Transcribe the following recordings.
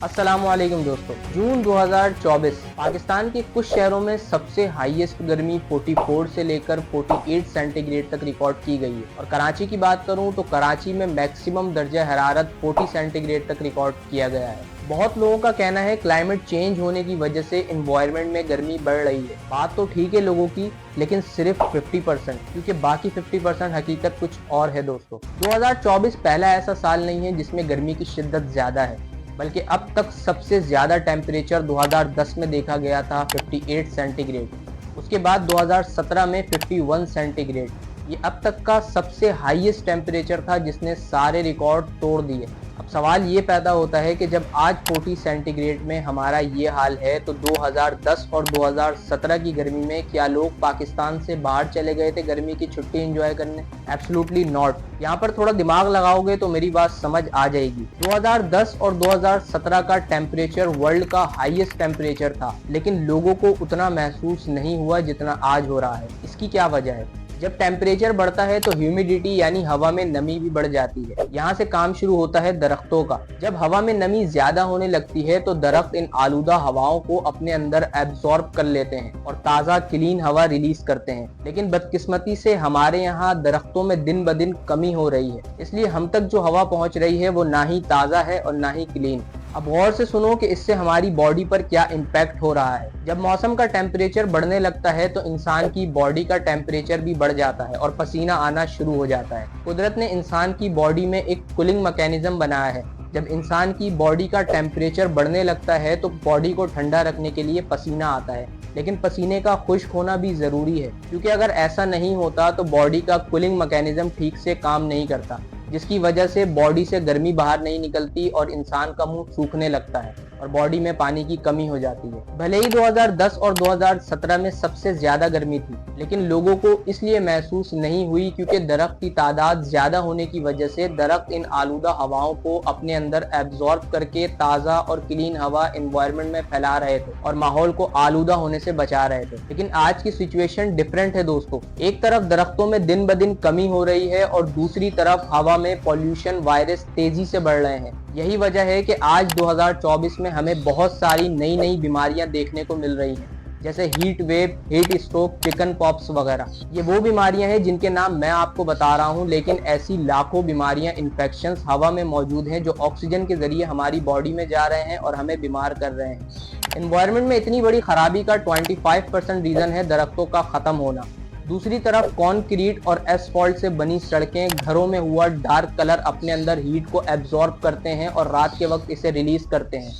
अस्सलामुअलैकुम दोस्तों। जून 2024 पाकिस्तान के कुछ शहरों में सबसे हाईएस्ट गर्मी 44 से लेकर 48 सेंटीग्रेड तक रिकॉर्ड की गई है और कराची की बात करूं तो कराची में मैक्सिमम दर्जा हरारत 40 सेंटीग्रेड तक रिकॉर्ड किया गया है। बहुत लोगों का कहना है क्लाइमेट चेंज होने की वजह से एनवायरनमेंट में गर्मी बढ़ रही है। बात तो ठीक है लोगों की, लेकिन सिर्फ 50%, क्योंकि बाकी 50% हकीकत कुछ और है दोस्तों। 2024 पहला ऐसा साल नहीं है जिसमें गर्मी की शिद्दत ज्यादा है, बल्कि अब तक सबसे ज्यादा टेम्परेचर 2010 में देखा गया था 58 सेंटीग्रेड। उसके बाद 2017 में 51 सेंटीग्रेड। ये अब तक का सबसे हाईएस्ट टेम्परेचर था जिसने सारे रिकॉर्ड तोड़ दिए। अब सवाल ये पैदा होता है कि जब आज 40 सेंटीग्रेड में हमारा ये हाल है तो 2010 और 2017 की गर्मी में क्या लोग पाकिस्तान से बाहर चले गए थे गर्मी की छुट्टी एंजॉय करने? Absolutely not. यहाँ पर थोड़ा दिमाग लगाओगे तो मेरी बात समझ आ जाएगी। 2010 और 2017 का टेम्परेचर वर्ल्ड का हाईएस्ट टेम्परेचर था, लेकिन लोगों को उतना महसूस नहीं हुआ जितना आज हो रहा है। इसकी क्या वजह है? जब टेम्परेचर बढ़ता है तो ह्यूमिडिटी यानी हवा में नमी भी बढ़ जाती है। यहाँ से काम शुरू होता है दरख्तों का। जब हवा में नमी ज्यादा होने लगती है तो दरख्त इन आलूदा हवाओं को अपने अंदर एब्जॉर्ब कर लेते हैं और ताज़ा क्लीन हवा रिलीज करते हैं। लेकिन बदकिस्मती से हमारे यहाँ दरख्तों में दिन ब दिन कमी हो रही है, इसलिए हम तक जो हवा पहुँच रही है वो ना ही ताज़ा है और ना ही क्लीन। अब गौर से सुनो कि इससे हमारी बॉडी पर क्या इम्पैक्ट हो रहा है। जब मौसम का टेम्परेचर बढ़ने लगता है तो इंसान की बॉडी का टेम्परेचर भी बढ़ जाता है और पसीना आना शुरू हो जाता है। कुदरत ने इंसान की बॉडी में एक कूलिंग मैकेनिज्म बनाया है। जब इंसान की बॉडी का टेम्परेचर बढ़ने लगता है तो बॉडी को ठंडा रखने के लिए पसीना आता है, लेकिन पसीने का खुश्क होना भी जरूरी है, क्योंकि अगर ऐसा नहीं होता तो बॉडी का कूलिंग मैकेनिज्म ठीक से काम नहीं करता, जिसकी वजह से बॉडी से गर्मी बाहर नहीं निकलती और इंसान का मुंह सूखने लगता है और बॉडी में पानी की कमी हो जाती है। भले ही 2010 और 2017 में सबसे ज्यादा गर्मी थी, लेकिन लोगों को इसलिए महसूस नहीं हुई क्योंकि दरख्त की तादाद ज्यादा होने की वजह से दरख्त इन आलूदा हवाओं को अपने अंदर एब्जॉर्ब करके ताज़ा और क्लीन हवा एनवायरनमेंट में फैला रहे थे और माहौल को आलूदा होने से बचा रहे थे। लेकिन आज की सिचुएशन डिफरेंट है दोस्तों। एक तरफ दरख्तों में दिन ब दिन कमी हो रही है और दूसरी तरफ हवा में पॉल्यूशन वायरस तेजी से बढ़ रहे हैं। यही वजह है कि आज 2024 में हमें बहुत सारी नई नई बीमारियां देखने को मिल रही हैं, जैसे heat wave, heat stroke, chicken pox वगैरह। ये वो बीमारियां हैं जिनके नाम मैं आपको बता रहा हूं, लेकिन ऐसी लाखों बीमारियां, इन्फेक्शंस हवा में मौजूद हैं जो ऑक्सीजन के जरिए हमारी बॉडी में जा रहे हैं और हमें बीमार कर रहे हैं। एनवायरनमेंट में इतनी बड़ी खराबी का 25% रीजन है दरख्तों का खत्म होना। दूसरी तरफ कॉन्क्रीट और एसफॉल्ट से बनी सड़कें, घरों में हुआ डार्क कलर अपने अंदर हीट को एब्जॉर्ब करते हैं और रात के वक्त इसे रिलीज करते हैं।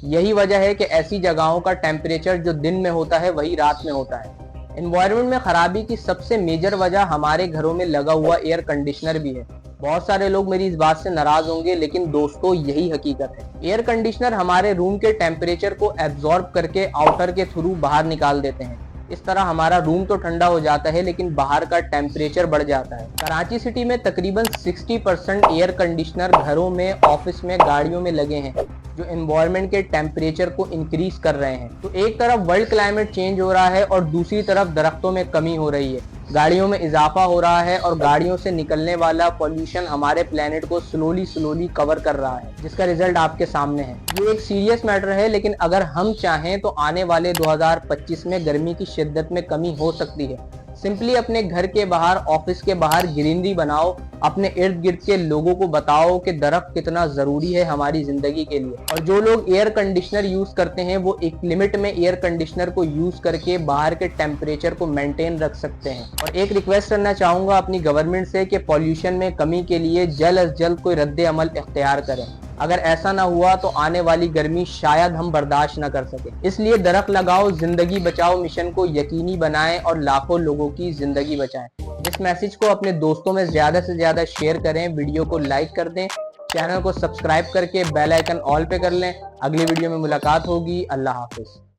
यही वजह है कि ऐसी जगहों का टेम्परेचर जो दिन में होता है वही रात में होता है। एनवायरनमेंट में खराबी की सबसे मेजर वजह हमारे घरों में लगा हुआ एयर कंडीशनर भी है। बहुत सारे लोग मेरी इस बात से नाराज होंगे, लेकिन दोस्तों यही हकीकत है। एयर कंडीशनर हमारे रूम के टेम्परेचर को एब्जॉर्ब करके आउटर के थ्रू बाहर निकाल देते हैं। इस तरह हमारा रूम तो ठंडा हो जाता है, लेकिन बाहर का टेम्परेचर बढ़ जाता है। कराची सिटी में तकरीबन 60% एयर कंडीशनर घरों में, ऑफिस में, गाड़ियों में लगे हैं, जो एनवायरनमेंट के टेम्परेचर को इंक्रीज कर रहे हैं। तो एक तरफ वर्ल्ड क्लाइमेट चेंज हो रहा है और दूसरी तरफ दरख्तों में कमी हो रही है, गाड़ियों में इजाफा हो रहा है और गाड़ियों से निकलने वाला पॉल्यूशन हमारे प्लेनेट को स्लोली कवर कर रहा है, जिसका रिजल्ट आपके सामने है। ये एक सीरियस मैटर है, लेकिन अगर हम चाहें तो आने वाले 2025 में गर्मी की शिद्दत में कमी हो सकती है। सिंपली अपने घर के बाहर, ऑफिस के बाहर ग्रीनरी बनाओ, अपने इर्द गिर्द के लोगों को बताओ कि दरख्त कितना जरूरी है हमारी जिंदगी के लिए। और जो लोग एयर कंडीशनर यूज करते हैं वो एक लिमिट में एयर कंडीशनर को यूज करके बाहर के टेम्परेचर को मेंटेन रख सकते हैं। और एक रिक्वेस्ट करना चाहूंगा अपनी गवर्नमेंट से कि पॉल्यूशन में कमी के लिए जल्द अज जल्द कोई रद्द अमल इख्तियार करें। अगर ऐसा ना हुआ तो आने वाली गर्मी शायद हम बर्दाश्त न कर सके। इसलिए दरख्त लगाओ, जिंदगी बचाओ मिशन को यकीनी बनाएं और लाखों लोगों की जिंदगी बचाएं। इस मैसेज को अपने दोस्तों में ज्यादा से ज्यादा शेयर करें, वीडियो को लाइक कर दें, चैनल को सब्सक्राइब करके बेल आइकन ऑल पे कर लें। अगली वीडियो में मुलाकात होगी। अल्लाह हाफिज।